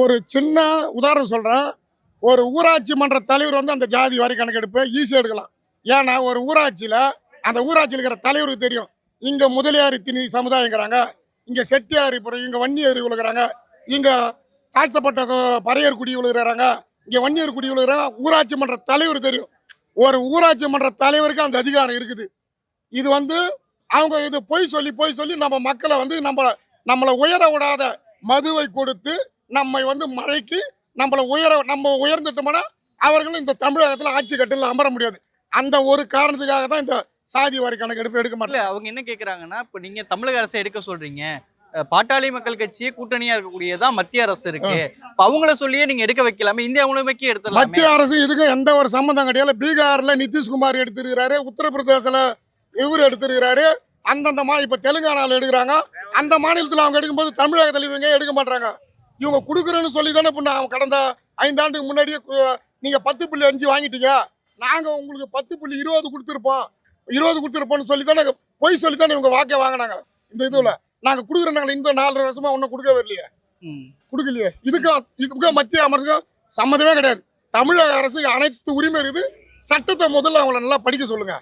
ஒரு சின்ன உதாரணம் சொல்கிறேன். ஒரு ஊராட்சி மன்ற தலைவர் வந்து அந்த ஜாதி வாரி கணக்கெடுப்பு ஈஸியாக எடுக்கலாம். ஏன்னா ஒரு ஊராட்சியில் அந்த ஊராட்சியில் இருக்கிற தலைவருக்கு தெரியும். இங்கே முதலியார் திணி சமுதாயங்கிறாங்க, இங்கே செட்டியார் இங்கே வன்னியர் விழுகிறாங்க, இங்கே தாழ்த்தப்பட்ட பறையர் குடி விழுகிறாங்க, இங்கே வன்னியர் குடி விழுகிறாங்க. ஊராட்சி மன்ற தலைவர் தெரியும். ஒரு ஊராட்சி மன்ற தலைவருக்கு அந்த அதிகாரம் இருக்குது. இது வந்து அவங்க இது பொய் சொல்லி நம்ம மக்களை வந்து நம்மளை உயர விடாத மதுவை கொடுத்து நம்மை வந்து மழைக்கு நம்ம உயர்ந்துட்டோம்னா அவர்களும் இந்த தமிழகத்தில் ஆட்சி கட்டில் அமர முடியாது. அந்த ஒரு காரணத்துக்காக தான் இந்த சாதி வாரி கணக்கெடுப்பு எடுக்க மாட்டாங்க. அவங்க என்ன கேக்குறாங்கன்னா, இப்ப நீங்க தமிழக அரசை எடுக்க சொல்றீங்க. பாட்டாளி மக்கள் கட்சி கூட்டணியா இருக்கக்கூடியதான் மத்திய அரசு இருக்கு. அவங்கள சொல்லியே நீங்க எடுக்க வைக்கலாமே, இந்தியா முழுமைக்கு எடுத்துடலாம். மத்திய அரசு இதுக்கு எந்த ஒரு சம்பந்தம் கிடையாது. பீகார்ல நிதிஷ்குமார் எடுத்திருக்கிறாரு, உத்தரப்பிரதேசல இவர் எடுத்திருக்கிறாரு, அந்தந்த இப்ப தெலுங்கானால எடுக்கிறாங்க. அந்த மாநிலத்தில் அவங்க எடுக்கும்போது தமிழகத்தில் இவங்க எடுக்க மாட்டாங்க. இவங்க கொடுக்குறேன்னு சொல்லி தானே கடந்த 5 ஆண்டுக்கு முன்னாடியே நீங்க 10.5 வாங்கிட்டீங்க, நாங்க உங்களுக்கு 10.20 கொடுத்துருப்போம், 20 கொடுத்துருப்போம்னு சொல்லி தானே பொய் சொல்லி தானே இவங்க வாக்கே வாங்கினாங்க. இந்த இதுல நாங்க கொடுக்குறோம், நாங்கள் இந்த 4.5 வருஷமா ஒன்றும் கொடுக்கவே இல்லையே, கொடுக்கலையே. இதுக்கும் மத்திய அரசுக்கும் சம்மதமே கிடையாது. தமிழக அரசுக்கு அனைத்து உரிமை இருக்குது. சட்டத்தை முதல்ல அவங்கள நல்லா படிக்க சொல்லுங்க.